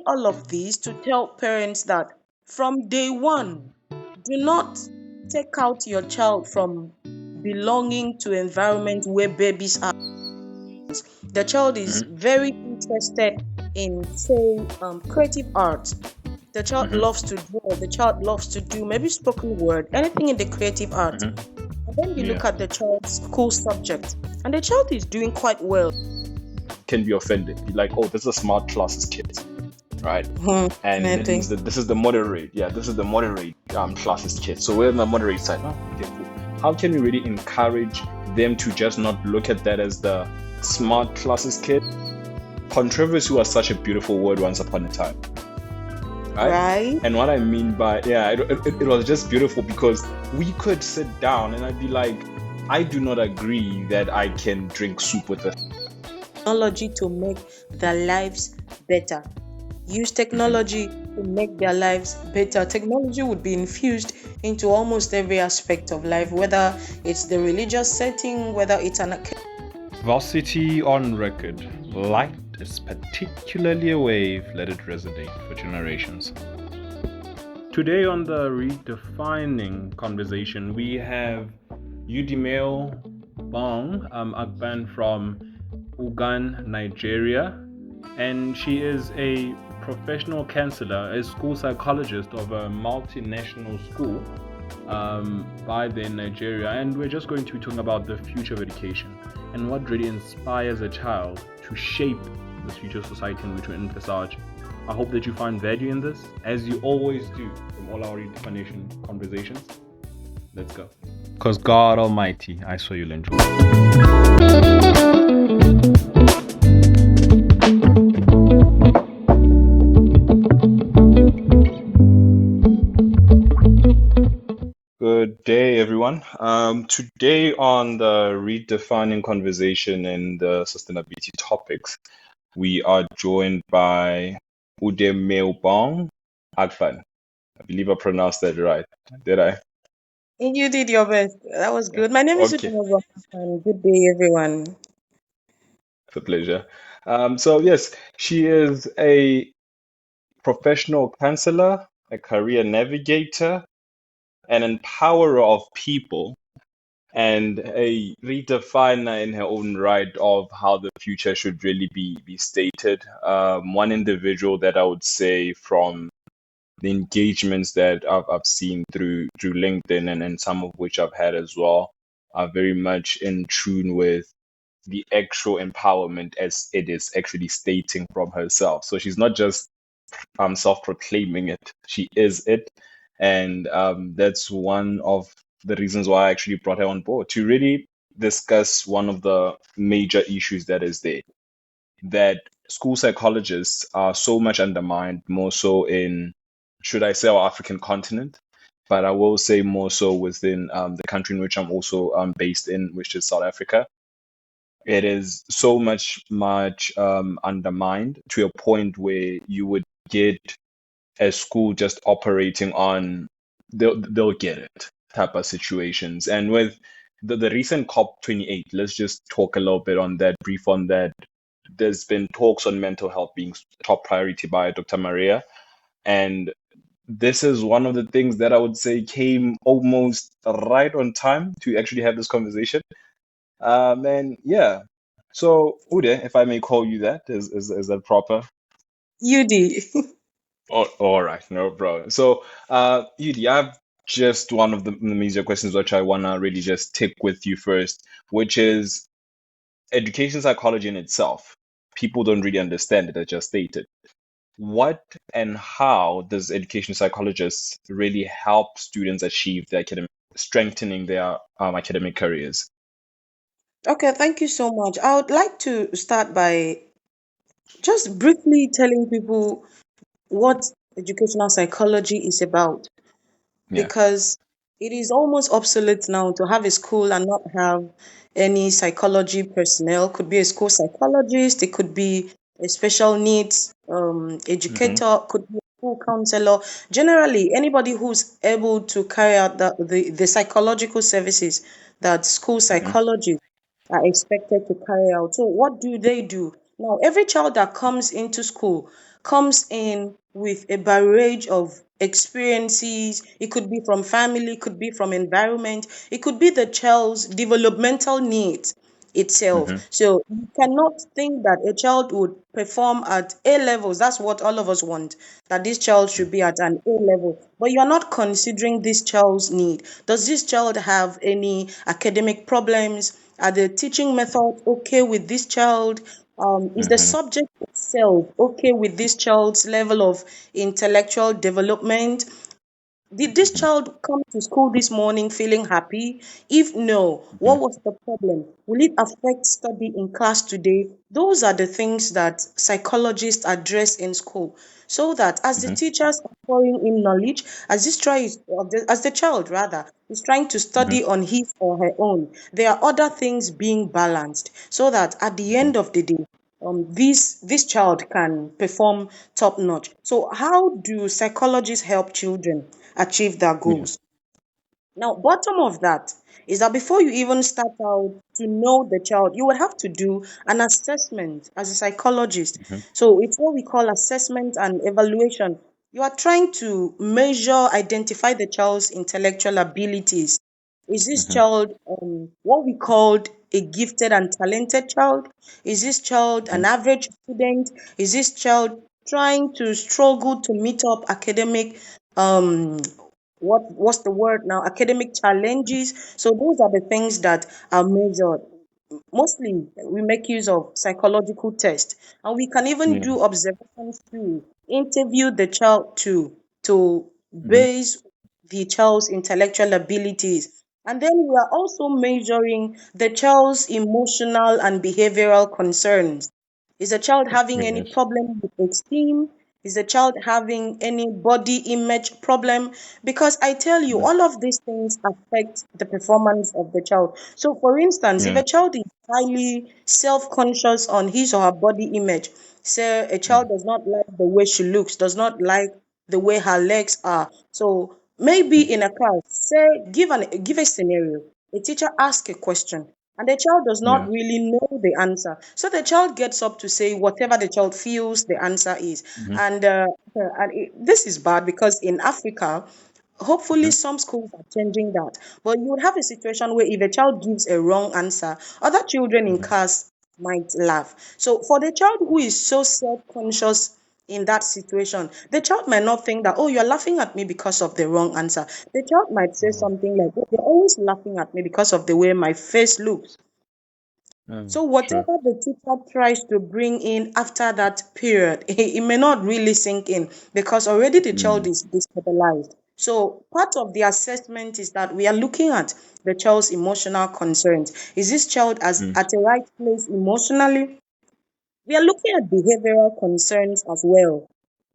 saying all of this to tell parents that from day one, do not take out your child from belonging to environment where babies are. The child is very interested in, say, creative art. The child loves to draw. The child loves to do maybe spoken word, anything in the creative art. And then you look at the child's school subject, and the child is doing quite well. Can be offended. Be like, oh, this is a smart classes kid, right? And this is the moderate. Yeah, this is the moderate classes kid. So we're on the moderate side. Okay, cool. How can we really encourage them to just not look at that as the smart classes kid? Controversy was such a beautiful word once upon a time. Right? And what I mean by, it was just beautiful because we could sit down and I'd be like, I do not agree that I can drink soup with a technology to make their lives better. Use technology to make their lives better. Technology would be infused into almost every aspect of life, whether it's the religious setting, whether it's an Varsity on record. Light is particularly a wave, let it resonate for generations. Today on the Redefining Conversation, we have Udemeobong Akpan from Ugan, Nigeria, and she is a professional counselor, a school psychologist of a multinational school by there in Nigeria, and we're just going to be talking about the future of education and what really inspires a child to shape this future society in which we envisage. I hope that you find value in this, as you always do from all our redefinition conversations. Let's go. Because God Almighty, I saw you'll enjoy. Good day, everyone. Today on the Redefining Conversation and the sustainability topics, we are joined by Udemeobong Akpan. I believe I pronounced that right. Did I? You did your best. That was good. My name is Udemeobong Akpan. Good day, everyone. It's a pleasure. So yes, she is a professional counselor, a career navigator, an empowerer of people, and a redefiner in her own right of how the future should really be stated. One individual that I would say from the engagements that I've seen through LinkedIn and some of which I've had as well are very much in tune with the actual empowerment as it is actually stating from herself. So she's not just self-proclaiming it, she is it. And that's one of the reasons why I actually brought her on board to really discuss one of the major issues that is there, that school psychologists are so much undermined, more so in, should I say, our African continent, but I will say more so within the country in which I'm also based in, which is South Africa. It is so much undermined to a point where you would get a school just operating on they'll get it type of situations. And with the recent COP28, let's just talk a little bit on that, brief on that. There's been talks on mental health being top priority by Dr. Maria. And this is one of the things that I would say came almost right on time to actually have this conversation. And yeah, so Ude, if I may call you that, is that proper? Udi. Oh, all right, no problem. So, Udi, I have just one of the major questions which I want to really just take with you first, which is education psychology in itself. People don't really understand it, as just stated. What and how does education psychologists really help students achieve their strengthening their academic careers? Okay, thank you so much. I would like to start by just briefly telling people what educational psychology is about. Because it is almost obsolete now to have a school and not have any psychology personnel. Could be a school psychologist, it could be a special needs educator, could be a school counselor. Generally, anybody who's able to carry out the psychological services that school psychologists are expected to carry out. So what do? Now, every child that comes into school comes in with a barrage of experiences. It could be from family, it could be from environment, it could be the child's developmental needs itself. Mm-hmm. So you cannot think that a child would perform at A levels. That's what all of us want, that this child should be at an A level. But you're not considering this child's need. Does this child have any academic problems? Are the teaching methods okay with this child? Is the Mm-hmm. subject itself okay with this child's level of intellectual development? Did this child come to school this morning feeling happy? If no, Mm-hmm. what was the problem? Will it affect study in class today? Those are the things that psychologists address in school. So that as the Mm-hmm. teachers are pouring in knowledge, as as the child rather is trying to Mm-hmm. study on his or her own, there are other things being balanced. So that at the Mm-hmm. end of the day, this child can perform top notch. So how do psychologists help children achieve their Yeah. goals? Now, bottom of that is that before you even start out to know the child, you would have to do an assessment as a psychologist. Mm-hmm. So it's what we call assessment and evaluation. You are trying to measure, identify the child's intellectual abilities. Is this Mm-hmm. child what we called a gifted and talented child? Is this child Mm-hmm. an average student? Is this child trying to struggle to meet up academic um what's the word now, academic challenges? So those are the things that are measured. Mostly we make use of psychological tests, and we can even Yeah. do observations too, interview the child too, to Mm-hmm. base the child's intellectual abilities. And then we are also measuring the child's emotional and behavioral concerns. Is the child having any Yes. problem with esteem? Is the child having any body image problem? Because I tell you, Mm-hmm. all of these things affect the performance of the child. So, for instance, if Yeah. a child is highly self conscious on his or her body image, say a child does not like the way she looks, does not like the way her legs are. So, maybe in a class, say, give a scenario. A teacher asks a question and the child does not Yeah. really know the answer. So the child gets up to say whatever the child feels the answer is. Mm-hmm. And this is bad because in Africa, hopefully Mm-hmm. some schools are changing that. But you would have a situation where if a child gives a wrong answer, other children in Mm-hmm. class might laugh. So for the child who is so self-conscious in that situation, the child might not think that, oh, you're laughing at me because of the wrong answer. The child might say something like, oh, you're always laughing at me because of the way my face looks. So True. whatever the teacher tries to bring in after that period, it may not really sink in because already the child Mm. is destabilized. So part of the assessment is that we are looking at the child's emotional concerns. Is this child as Mm. at the right place emotionally? We are looking at behavioral concerns as well.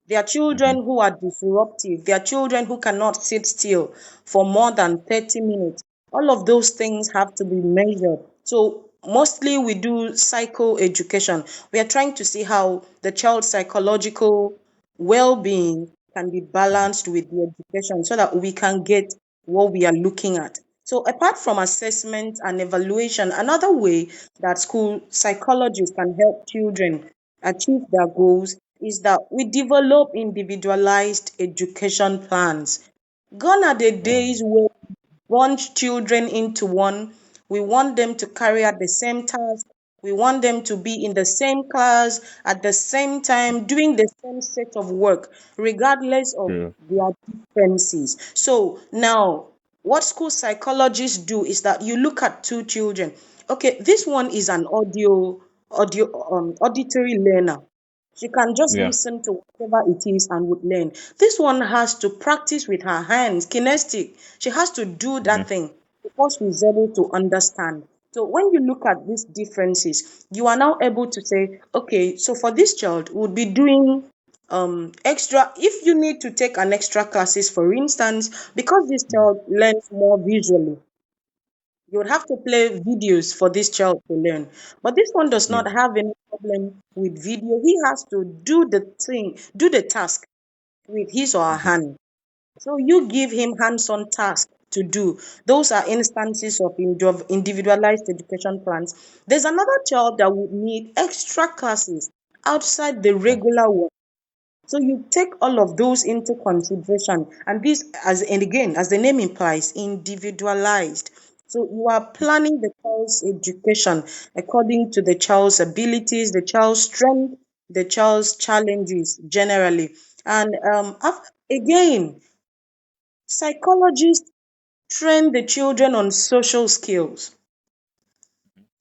There are Mm-hmm. children who are disruptive. There are children who cannot sit still for more than 30 minutes. All of those things have to be measured. So, mostly we do psycho education. We are trying to see how the child's psychological well being can be balanced with the education so that we can get what we are looking at. So, apart from assessment and evaluation, another way that school psychologists can help children achieve their goals is that we develop individualized education plans. Gone are the days where bunch children into one. We want them to carry out the same task. We want them to be in the same class at the same time, doing the same set of work, regardless of True. their differences. So now, what school psychologists do is that you look at two children. Okay, this one is an auditory learner. She can just Yeah. listen to whatever it is and would learn. This one has to practice with her hands, kinesthetic. She has to do that Mm-hmm. thing before she's able to understand. So when you look at these differences, you are now able to say, okay, so for this child, would be doing extra if you need to take an extra classes, for instance, because this child learns more visually, you would have to play videos for this child to learn. But this one does Yeah. not have any problem with video. He has to do the thing, do the task with his or her Mm-hmm. hand. So you give him hands-on task to do. Those are instances of individualized education plans. There's another child that would need extra classes outside the Yeah. regular one. So you take all of those into consideration, and this, as and again, as the name implies, individualized. So you are planning the child's education according to the child's abilities, the child's strength, the child's challenges generally. And again, psychologists train the children on social skills.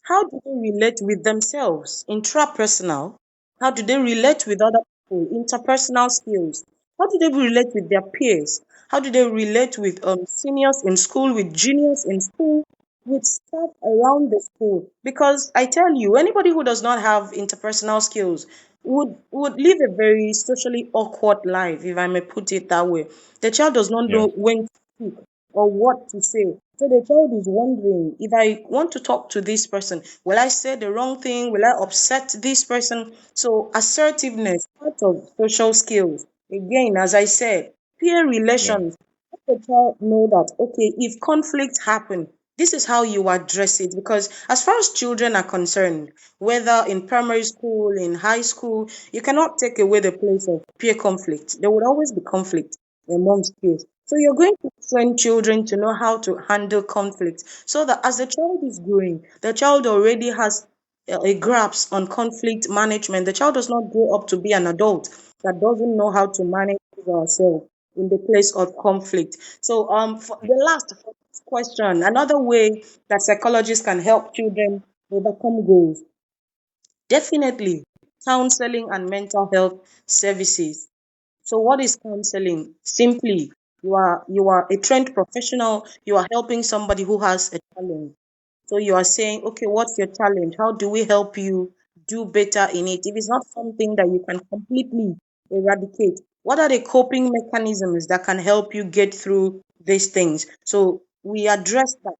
How do they relate with themselves? Intrapersonal. How do they relate with other people? Interpersonal skills. How do they relate with their peers? How do they relate with seniors in school, with juniors in school, with staff around the school? Because I tell you, anybody who does not have interpersonal skills would live a very socially awkward life, if I may put it that way. The child does not Yeah. know when to speak or what to say. So the child is wondering, if I want to talk to this person, will I say the wrong thing? Will I upset this person? So assertiveness, part of social skills. Again, as I said, peer Yeah. relations. Let the child know that, okay, if conflict happen, this is how you address it. Because as far as children are concerned, whether in primary school, in high school, you cannot take away the place of peer conflict. There would always be conflict amongst peers. So you're going to train children to know how to handle conflict so that as the child is growing, the child already has a grasp on conflict management. The child does not grow up to be an adult that doesn't know how to manage ourselves in the place of conflict. So, for the last question, another way that psychologists can help children overcome goals, definitely counseling and mental health services. So what is counseling? Simply, you are a trained professional, you are helping somebody who has a challenge. So you are saying, okay, what's your challenge? How do we help you do better in it? If it's not something that you can completely eradicate, what are the coping mechanisms that can help you get through these things? So we address that.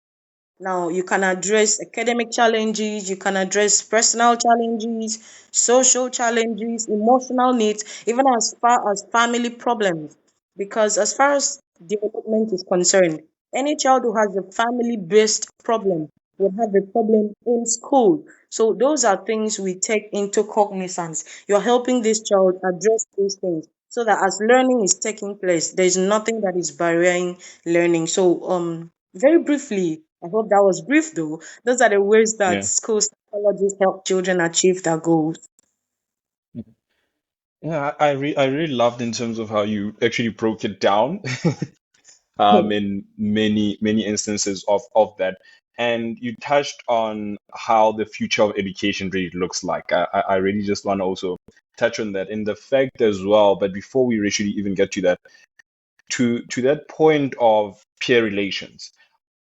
Now, you can address academic challenges, you can address personal challenges, social challenges, emotional needs, even as far as family problems. Because as far as development is concerned, any child who has a family based problem will have a problem in school. So, those are things we take into cognizance. You're helping this child address these things so that as learning is taking place, there's nothing that is barring learning. So, very briefly, I hope that was brief though. Those are the ways that Yeah. school psychologists help children achieve their goals. Yeah, I really loved in terms of how you actually broke it down in many instances of that. And you touched on how the future of education really looks like. I really just want to also touch on that in the fact as well. But before we actually even get to that, to that point of peer relations,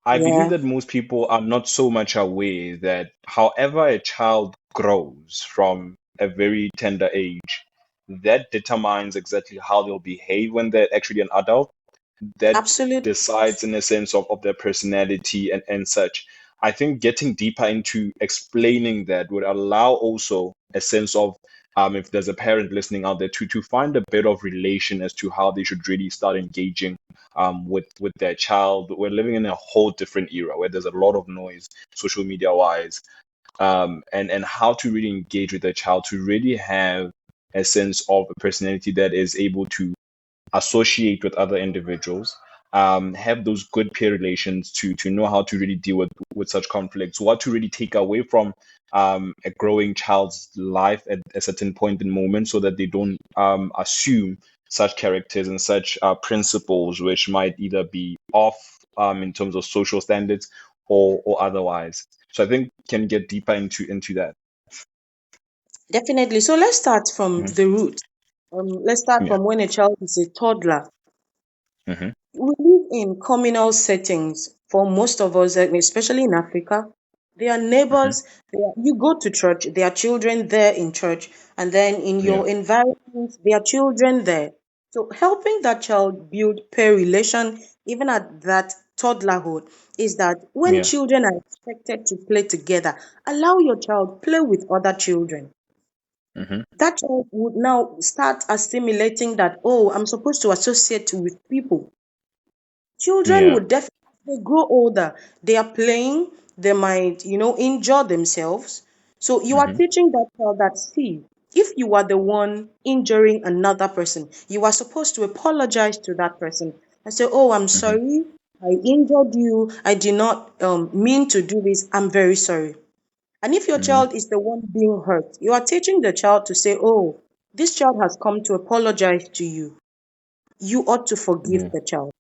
I believe Yeah, that most people are not so much aware that however a child grows from a very tender age, that determines exactly how they'll behave when they're actually an adult. That absolutely. decides in a sense of their personality and such. I think getting deeper into explaining that would allow also a sense of if there's a parent listening out there to find a bit of relation as to how they should really start engaging with their child. We're living in a whole different era where there's a lot of noise, social media wise, and how to really engage with their child to really have a sense of a personality that is able to associate with other individuals, have those good peer relations to know how to really deal with such conflicts, what to really take away from a growing child's life at a certain point in moment, so that they don't assume such characters and such principles which might either be off in terms of social standards or otherwise. So I think can get deeper into that. Definitely. So let's start from Hmm. the root. Let's start Yeah. from when a child is a toddler. Hmm. We live in communal settings for most of us, especially in Africa. There are Hmm. neighbors, you go to church, there are children there in church, and then in Yeah. your environment, there are children there. So, helping that child build peer relation, even at that toddlerhood, is that when Yeah. children are expected to play together, allow your child play with other children. Hmm. That child would now start assimilating that, oh, I'm supposed to associate with people. Children Yeah. would definitely they grow older, they are playing, they might, injure themselves. So you are Mm-hmm. teaching that child that, see, if you are the one injuring another person, you are supposed to apologize to that person and say, oh, I'm Mm-hmm. sorry, I injured you, I did not mean to do this, I'm very sorry. And if your Mm-hmm. child is the one being hurt, you are teaching the child to say, oh, this child has come to apologize to you. You ought to forgive Yeah. the child.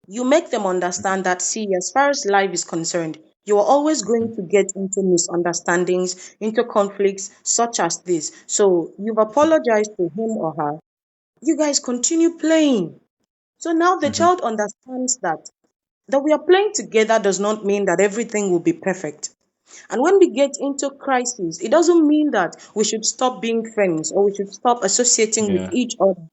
You make them understand that, see, as far as life is concerned, you are always going to get into misunderstandings, into conflicts such as this. So you've apologized to him or her. You guys continue playing. So now the Mm-hmm. child understands that we are playing together does not mean that everything will be perfect. And when we get into crisis, it doesn't mean that we should stop being friends or we should stop associating with Yeah. each other.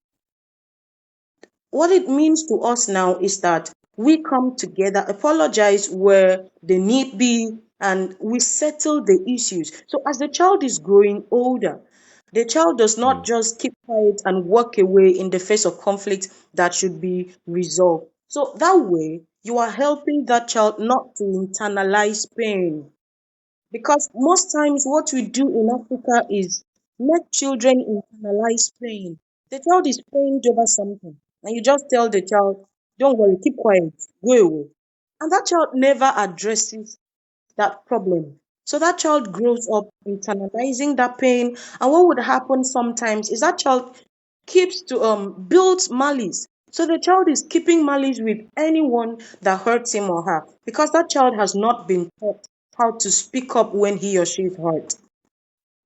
What it means to us now is that we come together, apologize where the need be, and we settle the issues. So as the child is growing older, the child does not Yeah. just keep quiet and walk away in the face of conflict that should be resolved. So that way, you are helping that child not to internalize pain. Because most times, what we do in Africa is make children internalize pain. The child is pained over something, and you just tell the child, don't worry, keep quiet, go away. And that child never addresses that problem. So that child grows up internalizing that pain. And what would happen sometimes is that child keeps to builds malice. So the child is keeping malice with anyone that hurts him or her because that child has not been taught how to speak up when he or she is hurt.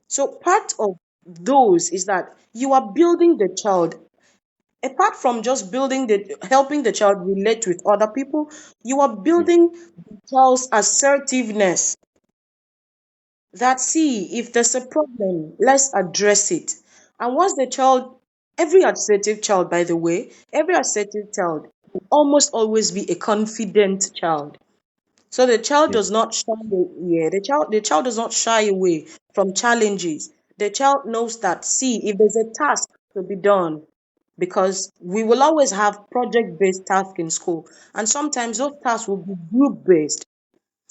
So part of those is that you are building the child. Apart from just building the helping the child relate with other people, you are Yeah. building the child's assertiveness. That, see, if there's a problem, let's address it. And once the child, every assertive child, by the way, every assertive child will almost always be a confident child. So the child Yeah. does not shy away. Yeah, the child does not shy away from challenges. The child knows that, see, if there's a task to be done, because we will always have project-based tasks in school, and sometimes those tasks will be group-based.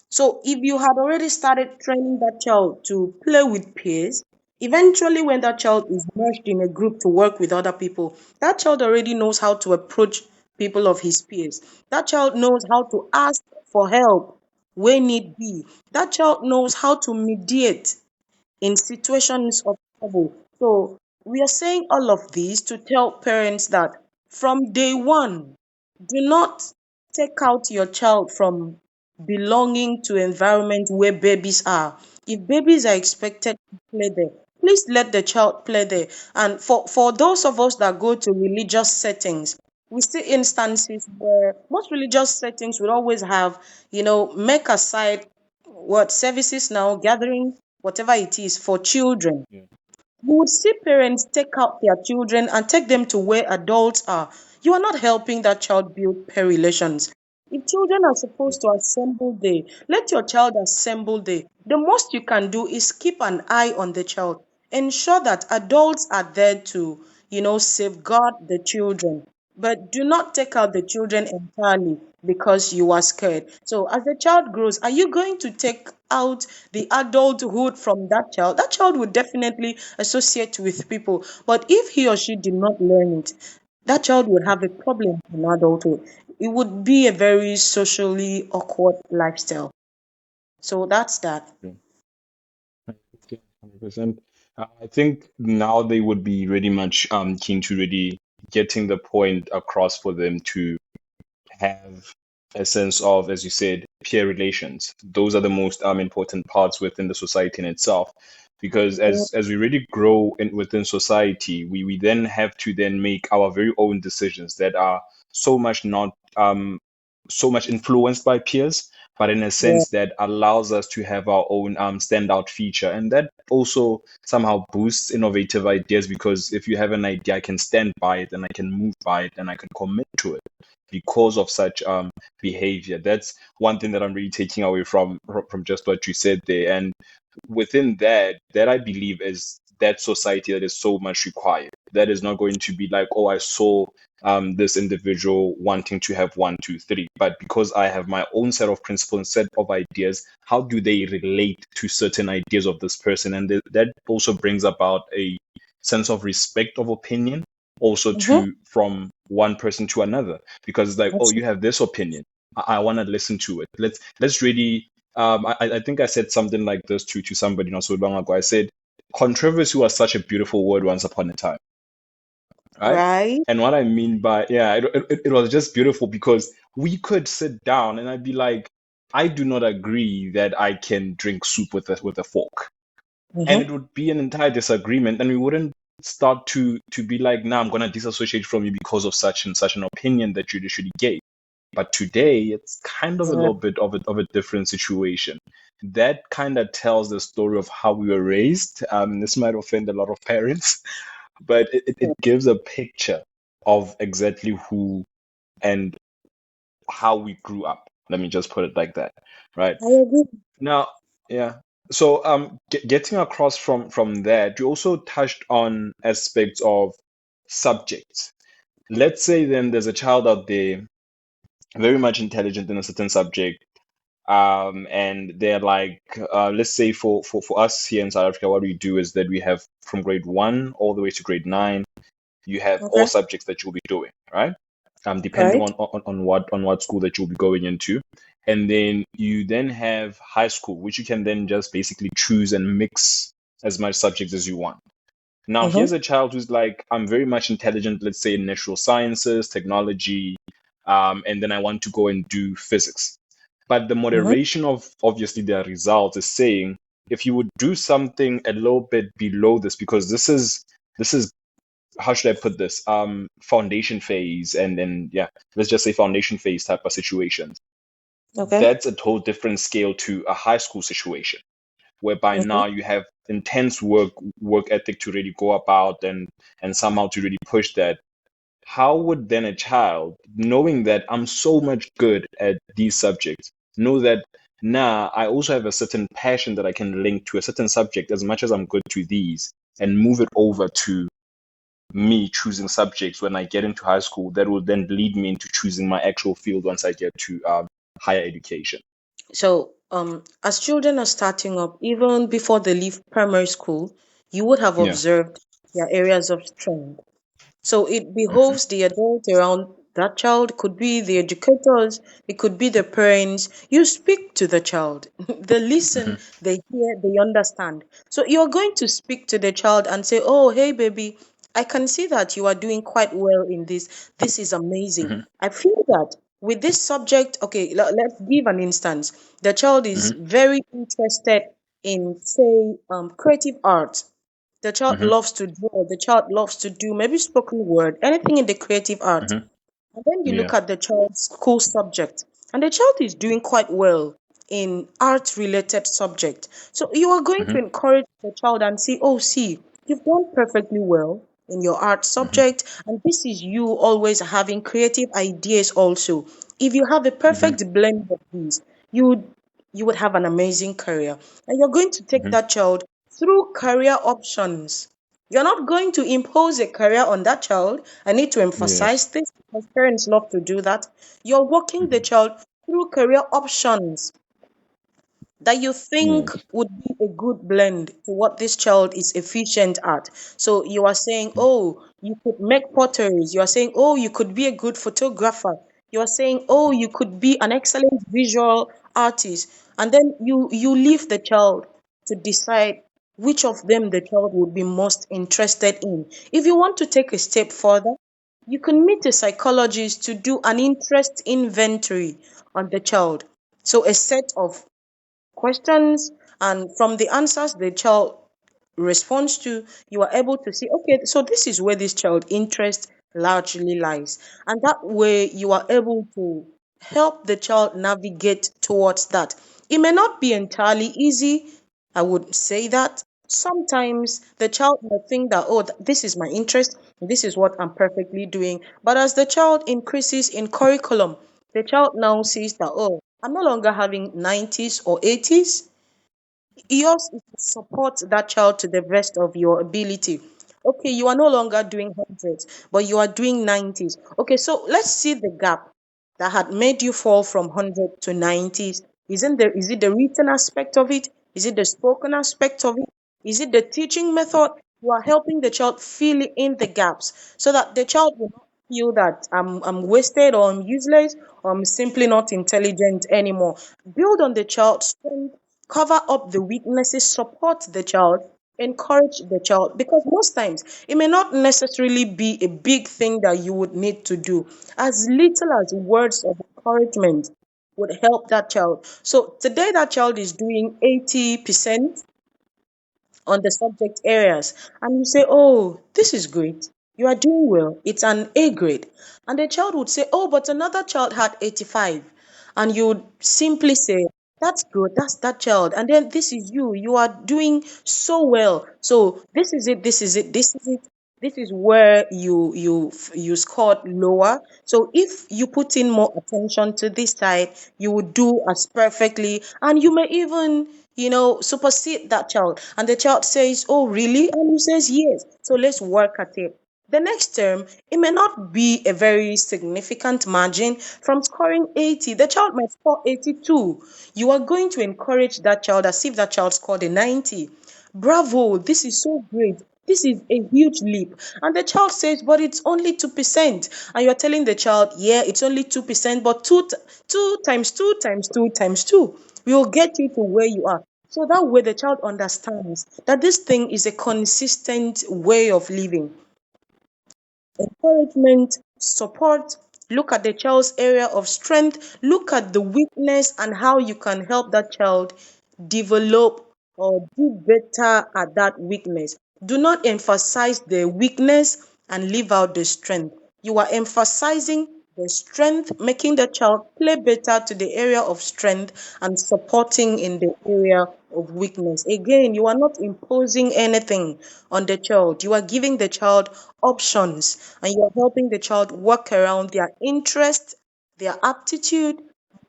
So if you had already started training that child to play with peers, eventually when that child is merged in a group to work with other people, that child already knows how to approach people of his peers. That child knows how to ask for help when need be. That child knows how to mediate in situations of trouble. So we are saying all of this to tell parents that from day one, do not take out your child from belonging to environment where babies are. If babies are expected to play there, please let the child play there. And for those of us that go to religious settings, we see instances where most religious settings will always have, make aside what services now, gatherings, whatever it is for children. Yeah. You would see parents take out their children and take them to where adults are. You are not helping that child build pair relations. If children are Yeah. supposed to assemble there, let your child assemble there. The most you can do is keep an eye on the child. Ensure that adults are there to, safeguard the children. But do not take out the children entirely because you are scared. So as the child grows, are you going to take out the adulthood from that child? That child would definitely associate with people. But if he or she did not learn it, that child would have a problem in adulthood. It would be a very socially awkward lifestyle. So that's that. Yeah. 100%. I think now they would be really much keen to really getting the point across for them to have a sense of, as you said, peer relations. Those are the most important parts within the society in itself. Because Yeah, as we really grow within society, we then have to then make our very own decisions that are so much not so much influenced by peers, but in a yeah, sense that allows us to have our own standout feature. And that also somehow boosts innovative ideas because if you have an idea, I can stand by it and I can move by it and I can commit to it because of such behavior. That's one thing that I'm really taking away from just what you said there. And within that I believe is that society that is so much required. That is not going to be like, oh, I saw this individual wanting to have one, two, three, but because I have my own set of principles, set of ideas, how do they relate to certain ideas of this person? And that also brings about a sense of respect of opinion, also Mm-hmm. to from one person to another, because it's like, oh, That's you have this opinion, I want to listen to it. Let's really. I think I said something like this to somebody not so long ago. I said controversy was such a beautiful word once upon a time, right? right. And what I mean by, yeah, it was just beautiful because we could sit down and I'd be like, I do not agree that I can drink soup with a fork, and it Mm-hmm. would be an entire disagreement, and we wouldn't start to be like, nah, I'm gonna disassociate from you because of such and such an opinion that you literally gave. But today, it's kind of a Yeah. little bit of a different situation. That kind of tells the story of how we were raised. This might offend a lot of parents, but it gives a picture of exactly who and how we grew up. Let me just put it like that, right? I agree. Now, yeah. So, getting across from that, you also touched on aspects of subjects. Let's say then there's a child out there very much intelligent in a certain subject, and they're like, let's say for us here in South Africa, what we do is that we have from grade 1 all the way to grade 9, you have all Okay. subjects that you'll be doing, right? Depending Right. on what school that you'll be going into. And then you then have high school, which you can then just basically choose and mix as much subjects as you want. Now, Mm-hmm. here's a child who's like, I'm very much intelligent, let's say in natural sciences, technology, and then I want to go and do physics. But the Mm-hmm. moderation of obviously their results is saying if you would do something a little bit below this, because this is how should I put this? Foundation phase, and then yeah, let's just say foundation phase type of situations. Okay. That's a whole different scale to a high school situation, whereby Mm-hmm. now you have intense work ethic to really go about and somehow to really push that. How would then a child, knowing that I'm so much good at these subjects, know that nah, I also have a certain passion that I can link to a certain subject as much as I'm good to these, and move it over to me choosing subjects when I get into high school that will then lead me into choosing my actual field once I get to higher education. So, as children are starting up, even before they leave primary school, you would have Yeah. observed their areas of strength. So it Hmm. behoves the adult around that child, could be the educators, it could be the parents. You speak to the child. They listen, Hmm. they hear, they understand. So you're going to speak to the child and say, oh, hey, baby, I can see that you are doing quite well in this. This is amazing. Hmm. I feel that with this subject, okay, let's give an instance. The child is Hmm. very interested in, say, creative art. The child Hmm. loves to draw. The child loves to do maybe spoken word, anything in the creative art. Hmm. And then you Yeah. look at the child's school subject, and the child is doing quite well in art related subject. So you are going to Hmm. encourage the child and say, oh, see, you've done perfectly well in your art Hmm. subject, and this is you always having creative ideas also. If you have a Hmm. perfect blend of these, you would you would have an amazing career. And you're going to take Hmm. that child through career options. You're not going to impose a career on that child. I need to emphasize Yes. this because parents love to do that. You're walking the Hmm. child through career options that you think Yes. would be a good blend to what this child is efficient at. So you are saying, oh, you could make potteries. You are saying, oh, you could be a good photographer. You are saying, oh, you could be an excellent visual artist. And then you leave the child to decide which of them the child would be most interested in. If you want to take a step further, you can meet a psychologist to do an interest inventory on the child. So a set of questions, and from the answers the child responds to, you are able to see, okay, so this is where this child interest largely lies, and that way you are able to help the child navigate towards that. It may not be entirely easy, I would say that sometimes the child might think that, oh, this is my interest, this is what I'm perfectly doing, but as the child increases in curriculum, the child now sees that, oh, I'm no longer having 90s or 80s. Yours is to support that child to the best of your ability. Okay, you are no longer doing hundreds, but you are doing 90s. Okay, so let's see the gap that had made you fall from 100 to 90s. Is it the written aspect of it? Is it the spoken aspect of it? Is it the teaching method? You are helping the child fill in the gaps so that the child will not feel that I'm wasted or I'm useless or I'm simply not intelligent anymore. Build on the child's strength, cover up the weaknesses, support the child, encourage the child, because most times it may not necessarily be a big thing that you would need to do. As little as words of encouragement would help that child. So today that child is doing 80% on the subject areas, and you say, oh, this is great, you are doing well, it's an A grade. And the child would say, oh, but another child had 85. And you would simply say, that's good, that's that child. And then this is you, you are doing so well. So this is it, this is it, this is it. This is where you scored lower. So if you put in more attention to this side, you would do as perfectly, and you may even supersede that child. And the child says, oh, really? And you says, yes. So let's work at it. The next term, it may not be a very significant margin from scoring 80. The child might score 82. You are going to encourage that child as if that child scored a 90. Bravo, this is so great. This is a huge leap. And the child says, but it's only 2%. And you're telling the child, yeah, it's only 2%, but 2 times 2 times 2 times 2 will get you to where you are. So that way the child understands that this thing is a consistent way of living. Encouragement, support, look at the child's area of strength, look at the weakness and how you can help that child develop or do better at that weakness. Do not emphasize the weakness and leave out the strength. You are emphasizing the strength, making the child play better to the area of strength and supporting in the area of weakness. Again, you are not imposing anything on the child. You are giving the child options and you are helping the child work around their interest, their aptitude,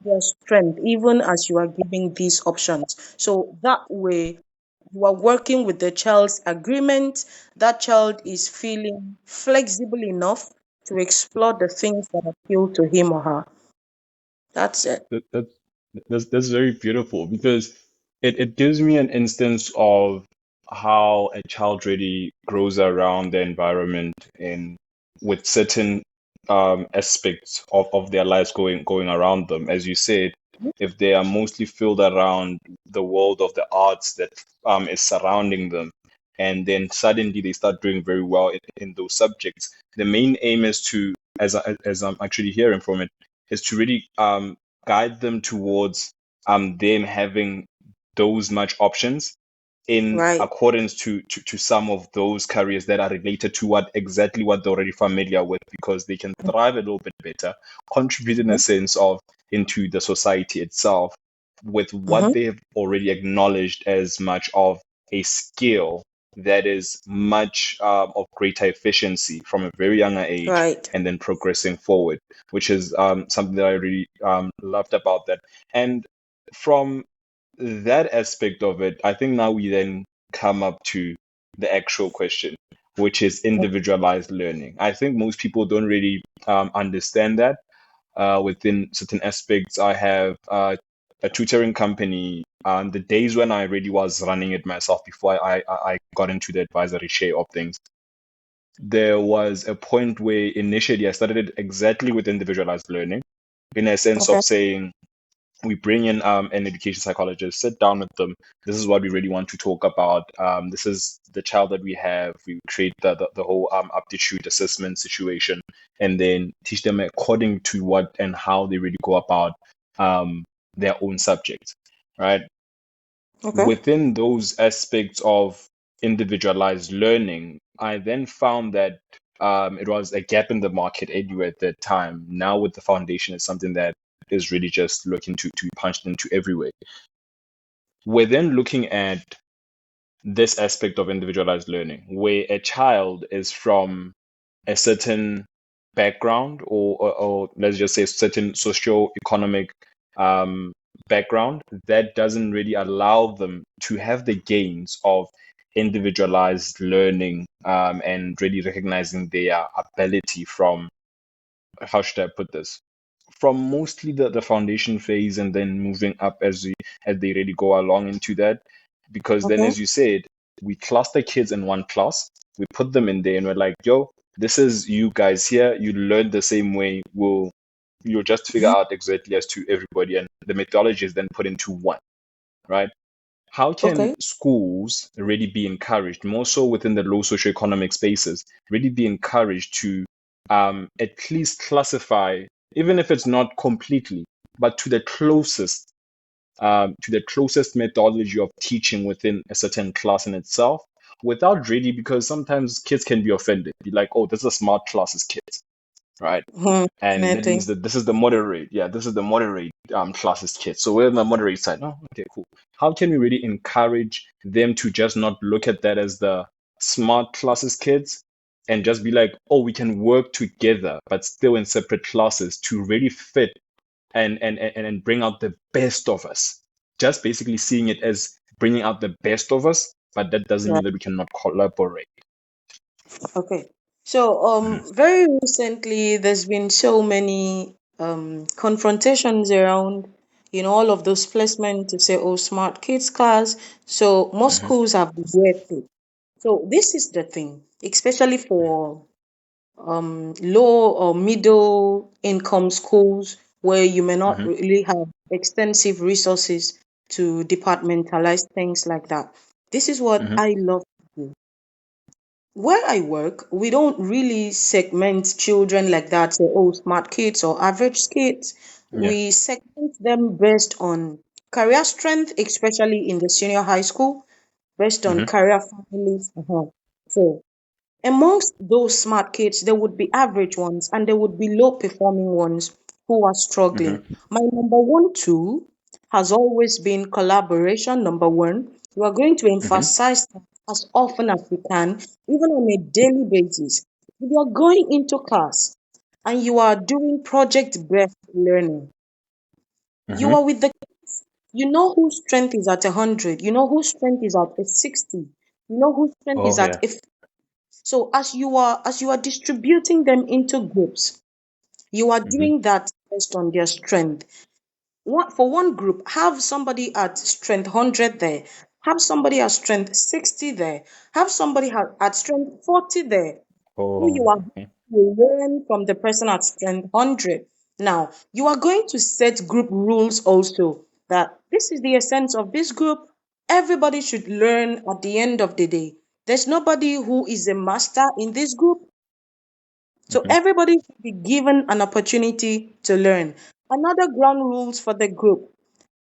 their strength, even as you are giving these options. So that way, you are working with the child's agreement. That child is feeling flexible enough to explore the things that appeal to him or her. That's it. That, that that's very beautiful because it gives me an instance of how a child really grows around the environment and with certain aspects of their lives going around them. As you said, if they are mostly filled around the world of the arts that is surrounding them, and then suddenly they start doing very well in those subjects, the main aim is to, as I'm actually hearing from it, is to really guide them towards them having those much options in Right. accordance to some of those careers that are related to what they're already familiar with, because they can thrive a little bit better, contribute in a Mhm. sense of into the society itself with what Mhm. they have already acknowledged as much of a skill that is much of greater efficiency from a very younger age, Right. and then progressing forward, which is something that I really loved about that. And from that aspect of it, I think now we then come up to the actual question, which is individualized learning. I think most people don't really understand that. Within certain aspects, I have a tutoring company. The days when I really was running it myself before I got into the advisory share of things, there was a point where initially I started it exactly with individualized learning, in a sense Okay. of saying, we bring in an education psychologist, sit down with them. This is what we really want to talk about. This is the child that we have. We create the whole aptitude assessment situation, and then teach them according to what and how they really go about their own subject, right? Okay. Within those aspects of individualized learning, I then found that it was a gap in the market anyway at that time. Now, with the foundation, it's something that is really just looking to be punched into everywhere. We're then looking at this aspect of individualized learning, where a child is from a certain background, or let's just say certain socio-economic um, background, that doesn't really allow them to have the gains of individualized learning, and really recognizing their ability from, how should I put this? From mostly the foundation phase and then moving up as they really go along into that. Because then, Okay. as you said, we cluster kids in one class, we put them in there, and we're like, yo, this is you guys here. You learn the same way. You'll just figure Mhm. out exactly as to everybody, and the methodology is then put into one, right? How can Okay. schools really be encouraged, more so within the low socioeconomic spaces, really be encouraged to at least classify, even if it's not completely, but to the closest methodology of teaching within a certain class in itself, without really, because sometimes kids can be offended, be like, oh, this is a smart class, is kids, right? And that Definitely. means that this is the moderate, yeah, this is the moderate classist kid. So we're on the moderate side. Oh, okay, cool. How can we really encourage them to just not look at that as the smart classist kids and just be like, oh, we can work together, but still in separate classes to really fit and bring out the best of us. Just basically seeing it as bringing out the best of us, but that doesn't Yeah. mean that we cannot collaborate. Okay. So, Mhm, very recently, there's been so many confrontations around, all of those placements to say, oh, smart kids class. So, most mhm, schools have worked it. So, this is the thing, especially for low or middle income schools where you may not mhm, really have extensive resources to departmentalize things like that. This is what mhm. I love to do. Where I work, we don't really segment children like that, say, oh, smart kids or average kids. Yeah. We segment them based on career strength, especially in the senior high school, based on Mhm, career families. So, amongst those smart kids, there would be average ones and there would be low performing ones who are struggling. mhm, My number one tool has always been collaboration. Number one, you are going to mhm, emphasize that as often as you can, even on a daily basis. If you are going into class and you are doing project based learning, you mhm. are with the, you know whose strength is at 100, you know whose strength is at a 60, you know whose strength is Oh, at yeah. a, so as you are distributing them into groups, you are Mhm, doing that based on their strength. For one group, have somebody at strength 100 there, have somebody at strength 60 there, have somebody at strength 40 there, who you oh, are going okay. to learn from the person at strength 100. Now, you are going to set group rules also that this is the essence of this group. Everybody should learn at the end of the day. There's nobody who is a master in this group. So Mhm, everybody should be given an opportunity to learn. Another ground rules for the group.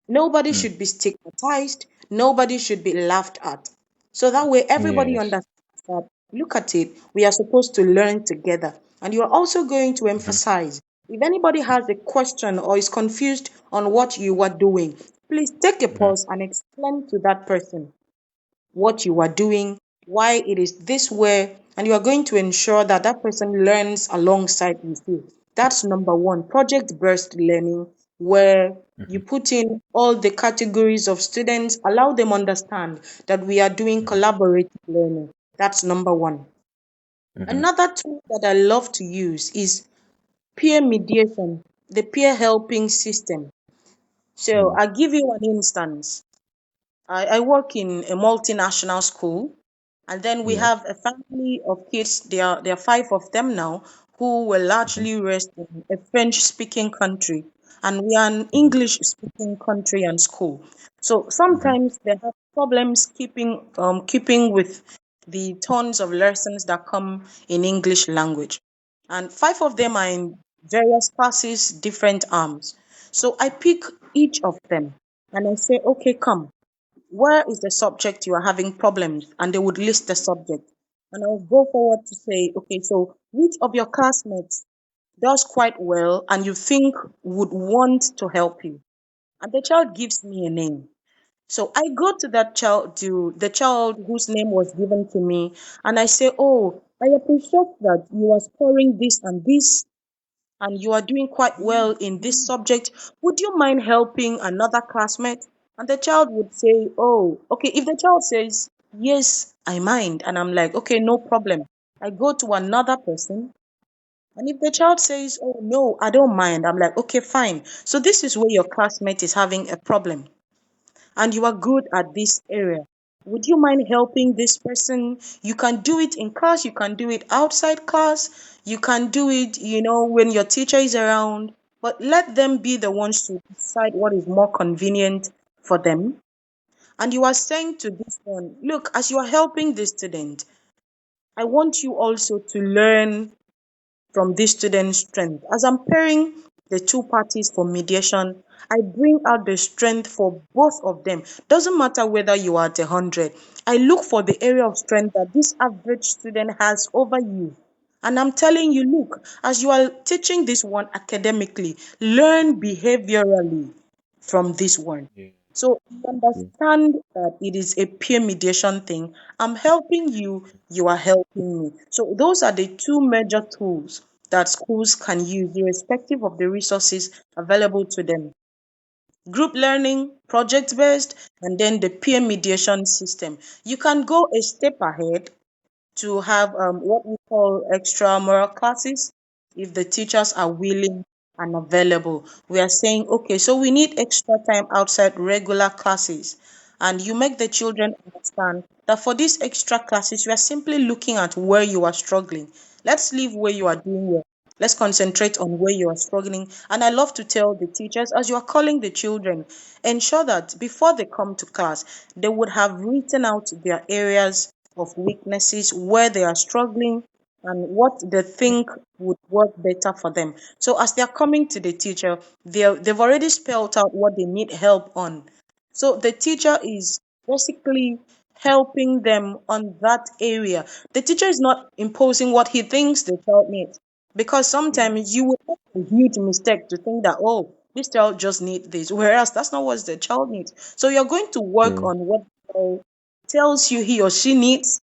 Nobody mm. should be stigmatized. Nobody should be laughed at. So that way, everybody Yes. understands that, look at it, we are supposed to learn together. And you are also going to Mhm, emphasize if anybody has a question or is confused on what you are doing, please take a mhm, pause and explain to that person what you are doing, why it is this way, and you are going to ensure that that person learns alongside with you. That's number one, project based learning, where you mhm, put in all the categories of students, allow them understand that we are doing mhm, collaborative learning. That's number one. mhm, Another tool that I love to use is peer mediation, the peer helping system. So mm, I'll give you an instance. I work in a multinational school, and then we yeah. have a family of kids. There are five of them now who were Mhm, largely raised in a French-speaking country, and we are an mhm, English-speaking country and school. So mhm, sometimes they have problems keeping with the tons of lessons that come in English language, and five of them are in various classes, different arms. So I pick each of them and I say, okay, come, where is the subject you are having problems? And they would list the subject. And I'll go forward to say, okay, so which of your classmates does quite well and you think would want to help you? And the child gives me a name. So I go to that child, to the child whose name was given to me, and I say, oh, I appreciate that you are scoring this and this. and you are doing quite well in this subject. Would you mind helping another classmate? And the child would say, oh, okay. If the child says, yes, I mind, and I'm like, okay, no problem. I go to another person. And if the child says, oh, no, I don't mind, I'm like, okay, fine. So this is where your classmate is having a problem and you are good at this area. Would you mind helping this person? You can do it in class, you can do it outside class, you can do it, when your teacher is around, but let them be the ones to decide what is more convenient for them. And you are saying to this one, look, as you are helping this student, I want you also to learn from this student's strength. As I'm pairing the two parties for mediation, I bring out the strength for both of them. Doesn't matter whether you are at 100. I look for the area of strength that this average student has over you. And I'm telling you, look, as you are teaching this one academically, learn behaviorally from this one. Yeah. So you understand that it is a peer mediation thing. I'm helping you, you are helping me. So those are the two major tools that schools can use, irrespective of the resources available to them. Group learning, project based, and then the peer mediation system. You can go a step ahead to have what we call extramural classes if the teachers are willing and available. We are saying, okay, so we need extra time outside regular classes. And you make the children understand that for these extra classes, you are simply looking at where you are struggling. Let's leave where you are doing well. Let's concentrate on where you are struggling. And I love to tell the teachers, as you are calling the children, ensure that before they come to class, they would have written out their areas of weaknesses, where they are struggling, and what they think would work better for them. So as they are coming to the teacher, they've already spelled out what they need help on. So the teacher is basically helping them on that area. The teacher is not imposing what he thinks the child needs. Because Yeah. sometimes you would make a huge mistake to think that, oh, this child just needs this, whereas that's not what the child needs. So you're going to work Mm. on what the child tells you he or she needs,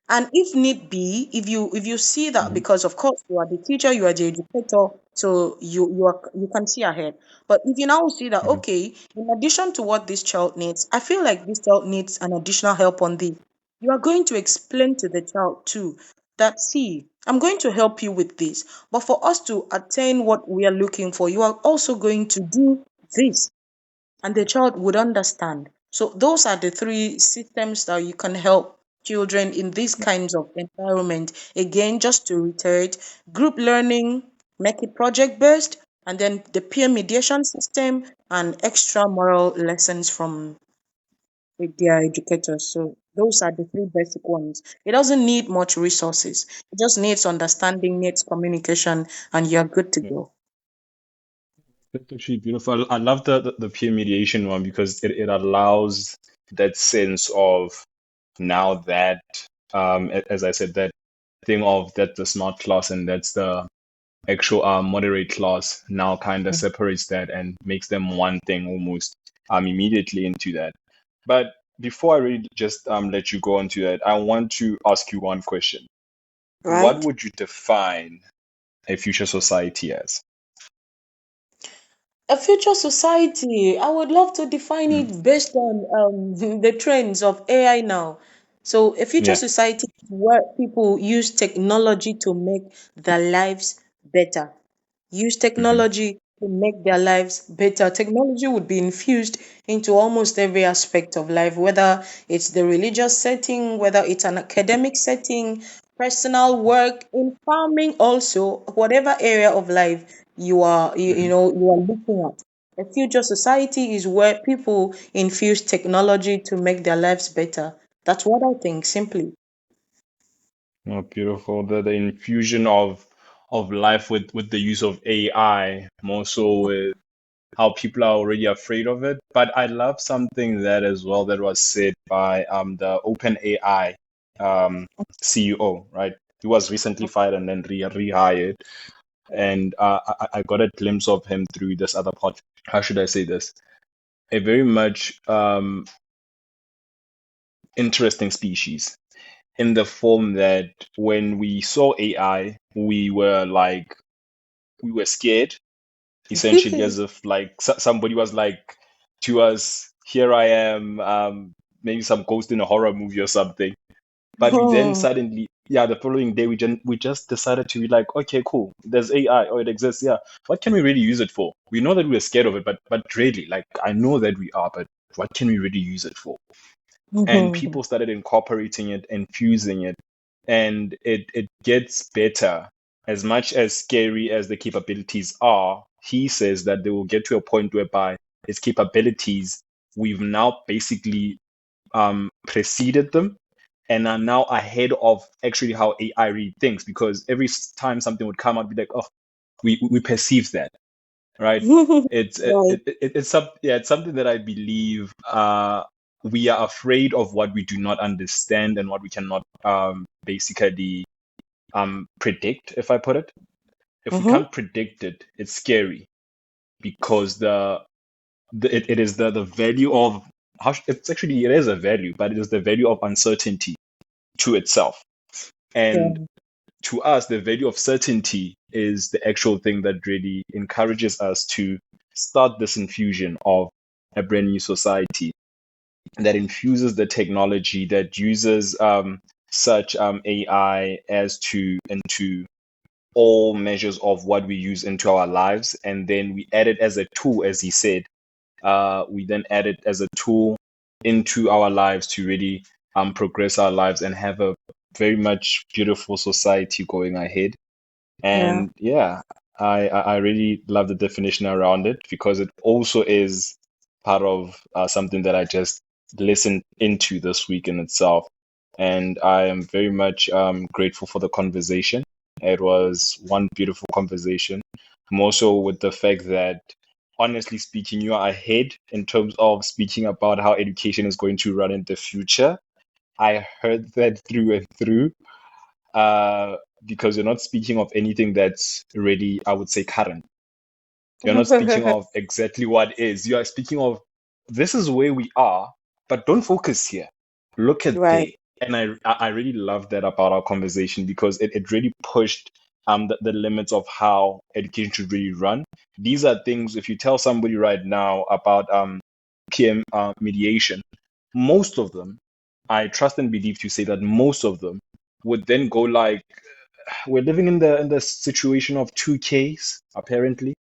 and if need be, if you see that, Mhm. because of course you are the teacher, you are the educator, so you can see ahead. But if you now see that, Mhm. okay, in addition to what this child needs, I feel like this child needs an additional help on this, you are going to explain to the child too that, see, I'm going to help you with this, but for us to attain what we are looking for, you are also going to do this, and the child would understand. So those are the three systems that you can help children in these kinds of environment. Again, just to reiterate, group learning, make it project based, and then the peer mediation system and extra moral lessons from with their educators. So those are the three basic ones. It doesn't need much resources. It just needs understanding, needs communication, and you're good to Yeah. go. That's actually beautiful. I love the peer mediation one because it allows that sense of now that, as I said, that thing of that the smart class and that's the actual moderate class now kind of separates that and makes them one thing almost immediately into that. But before I really just let you go into that, I want to ask you one question. What Right? would you define a future society as? A future society, I would love to define Mm. it based on the trends of AI now. So, a future Yeah. society is where people use technology to make their lives better. Use Hmm. technology to make their lives better. Technology would be infused into almost every aspect of life, whether it's the religious setting, whether it's an academic setting, personal work, in farming, also, whatever area of life Hmm. you are looking at. A future society is where people infuse technology to make their lives better. That's what I think, simply. Oh, beautiful. The infusion of life with the use of AI, more so with how people are already afraid of it. But I love something that as well that was said by the OpenAI CEO, right? He was recently fired and then rehired. And I got a glimpse of him through this other podcast. How should I say this? A very much interesting species in the form that when we saw AI, we were like we were scared, essentially, as if like somebody was like to us, "Here I am," maybe some ghost in a horror movie or something. But we then suddenly, yeah, the following day, we just decided to be like, okay, cool, there's AI, or it exists, yeah. What can we really use it for? We know that we're scared of it, but really, like, I know that we are, but what can we really use it for? And people started incorporating it, infusing it, and it gets better. As much as scary as the capabilities are, he says that they will get to a point whereby its capabilities, we've now basically preceded them and are now ahead of actually how AI really thinks, because every time something would come out, be like, oh, we perceive that, right? It's Right. it's something that I believe we are afraid of what we do not understand and what we cannot basically predict. If I put it, if we can't predict it, it's scary, because it is the value of it's actually, it is a value, but it is the value of uncertainty to itself. And Yeah. to us, the value of certainty is the actual thing that really encourages us to start this infusion of a brand new society that infuses the technology, that uses such AI as to into all measures of what we use into our lives, and then we add it as a tool, as he said. We then add it as a tool into our lives to really progress our lives and have a very much beautiful society going ahead. Yeah. And yeah, I really love the definition around it, because it also is part of something that I just listened into this week in itself. And I am very much grateful for the conversation. It was one beautiful conversation, more so with the fact that, honestly speaking, you are ahead in terms of speaking about how education is going to run in the future. I heard that through and through, because you're not speaking of anything that's really, I would say, current. You're not speaking of exactly what is. You are speaking of, this is where we are, but don't focus here. Look at Right. there. And I really love that about our conversation, because it really pushed the limits of how education should really run. These are things, if you tell somebody right now about PM mediation, most of them, I trust and believe to say that most of them would then go like, we're living in the situation of 2Ks, apparently,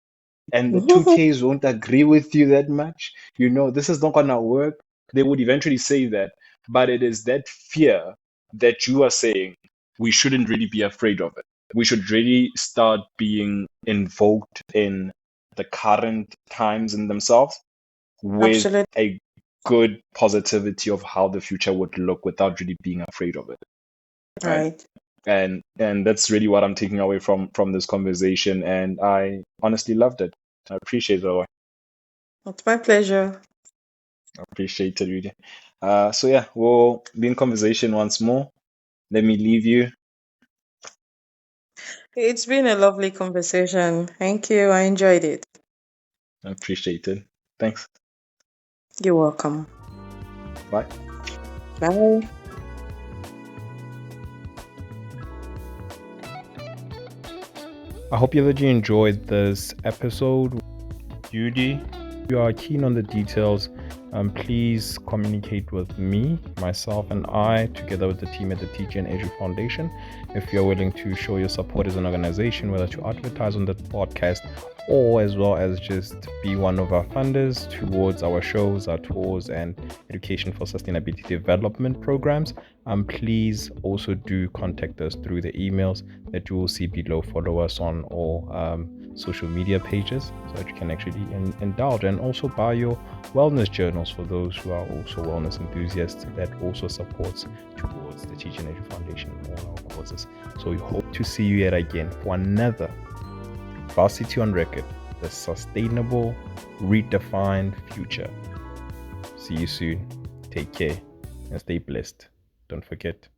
and the 2Ks won't agree with you that much. This is not gonna work. They would eventually say that, but it is that fear that you are saying we shouldn't really be afraid of it. We should really start being invoked in the current times in themselves with Absolutely. a good positivity of how the future would look without really being afraid of it, right? Right. And that's really what I'm taking away from this conversation, and I honestly loved it. I appreciate it. It's my pleasure. I appreciate it, really. So yeah, we'll be in conversation once more. Let me leave you. It's been a lovely conversation. Thank you. I enjoyed it. I appreciate it. Thanks. You're welcome. Bye. Bye. I hope that you enjoyed this episode. Judy, if you are keen on the details, please communicate with me, myself, and I, together with the team at the Teacher and Edu Foundation. If you're willing to show your support as an organization, whether to advertise on the podcast or as well as just be one of our funders towards our shows, our tours, and education for sustainability development programs, please also do contact us through the emails that you will see below. Follow us on all social media pages so that you can actually indulge, and also buy your wellness journals for those who are also wellness enthusiasts. That also supports towards the Teaching Edu Foundation and all our causes. So we hope to see you yet again for another Varsity on Record, the sustainable, redefined future. See you soon. Take care and stay blessed. Don't forget,